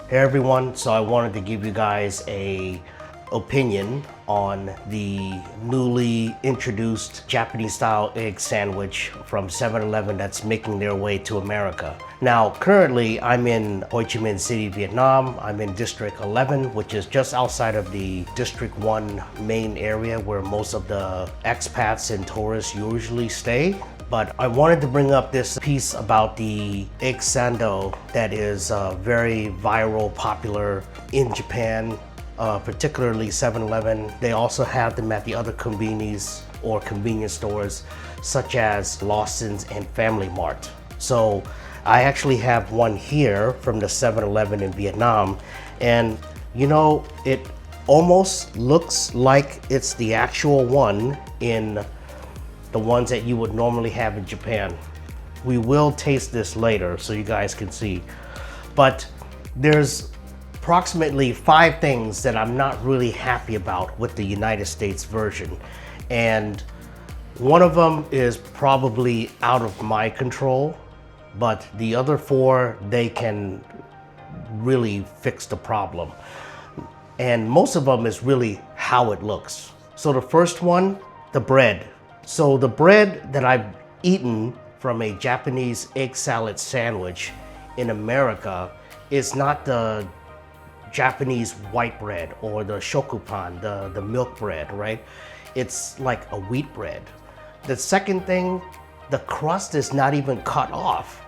Hey everyone, so I wanted to give you guys a opinion on the newly introduced Japanese style egg sandwich from 7-Eleven that's making their way to America. Now currently I'm in Ho Chi Minh City, Vietnam. I'm in District 11, which is just outside of the District 1 main area where most of the expats and tourists usually stay. But I wanted to bring up this piece about the egg sando that is very viral, popular in Japan, particularly 7-Eleven. They also have them at the other convenience or convenience stores such as Lawson's and Family Mart. So I actually have one here from the 7-Eleven in Vietnam, and you know, it almost looks like it's the actual one in the ones that you would normally have in Japan. We will taste this later so you guys can see. But there's approximately 5 things that I'm not really happy about with the United States version. And one of them is probably out of my control, but the other 4, they can really fix the problem. And most of them is really how it looks. So the first one, the bread. So the bread that I've eaten from a Japanese egg salad sandwich in America is not the Japanese white bread or the shokupan, the milk bread, right? It's like a wheat bread. The second thing, the crust is not even cut off.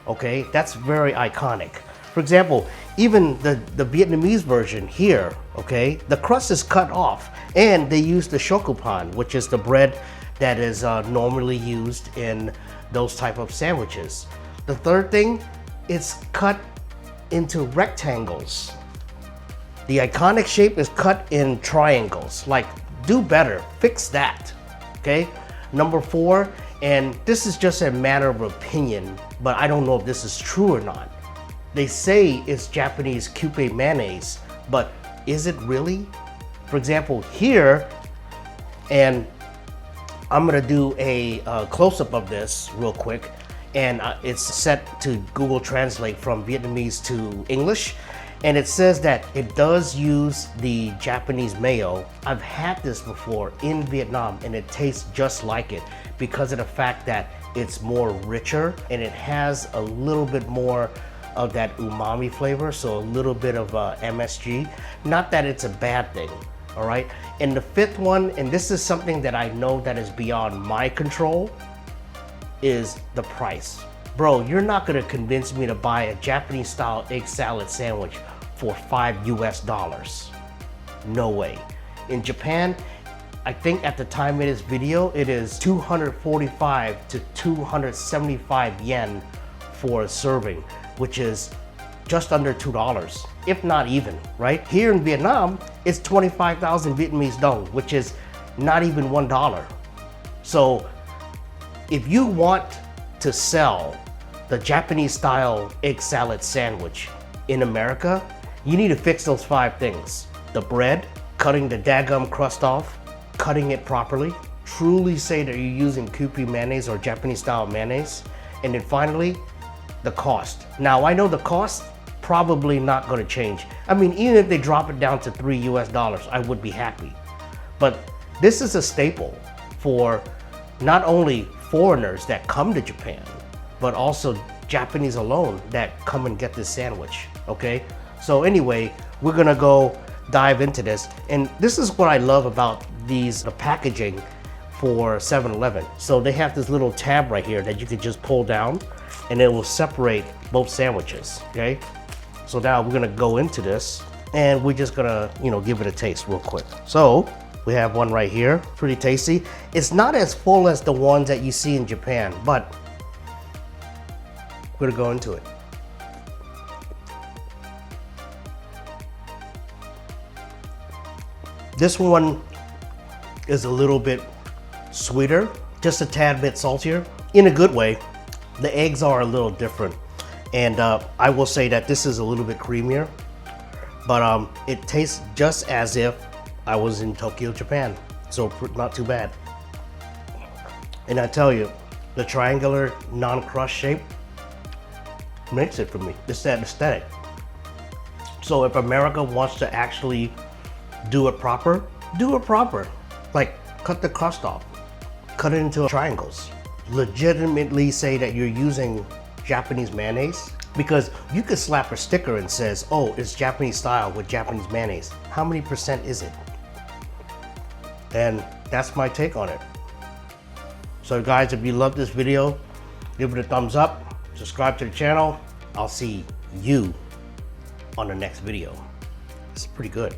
Okay, that's very iconic. For example, even the Vietnamese version here, okay, the crust is cut off and they use the shokupan, which is the bread that is normally used in those type of sandwiches. The third thing, it's cut into rectangles. The iconic shape is cut in triangles. Like, do better, fix that, okay? Number 4, and this is just a matter of opinion, but I don't know if this is true or not. They say it's Japanese Kewpie mayonnaise, but is it really? For example, here, and I'm gonna do a close-up of this real quick, and it's set to Google Translate from Vietnamese to English, and it says that it does use the Japanese mayo. I've had this before in Vietnam, and it tastes just like it because of the fact that it's more richer, and it has a little bit more of that umami flavor, so a little bit of MSG. Not that it's a bad thing, all right? And the 5th one, and this is something that I know that is beyond my control, is the price. Bro, you're not gonna convince me to buy a Japanese style egg salad sandwich for $5 US. No way. In Japan, I think at the time of this video, it is 245 to 275 yen for a serving, which is just under $2, if not even, right? Here in Vietnam, it's 25,000 Vietnamese dong, which is not even $1. So if you want to sell the Japanese style egg salad sandwich in America, you need to fix those 5 things. The bread, cutting the daggum crust off, cutting it properly, truly say that you're using Kewpie mayonnaise or Japanese style mayonnaise, and then finally, the cost. Now I know the cost probably not gonna change. I mean, even if they drop it down to $3 US, I would be happy. But this is a staple for not only foreigners that come to Japan, but also Japanese alone that come and get this sandwich, okay? So anyway, we're gonna go dive into this. And this is what I love about the packaging for 7-Eleven. So they have this little tab right here that you can just pull down and it will separate both sandwiches, okay? So now we're gonna go into this and we're just gonna, give it a taste real quick. So we have one right here, pretty tasty. It's not as full as the ones that you see in Japan, but we're gonna go into it. This one is a little bit sweeter, just a tad bit saltier, in a good way. The eggs are a little different, and I will say that this is a little bit creamier, but it tastes just as if I was in Tokyo, Japan, so not too bad. And I tell you, the triangular non-crust shape makes it for me. It's that aesthetic. So if America wants to actually do it proper, do it proper. Like, cut the crust off, cut it into triangles. Legitimately say that you're using Japanese mayonnaise, because you could slap a sticker and says, oh, it's Japanese style with Japanese mayonnaise. How many percent is it? And that's my take on it. So guys, if you love this video, give it a thumbs up, subscribe to the channel. I'll see you on the next video. It's pretty good.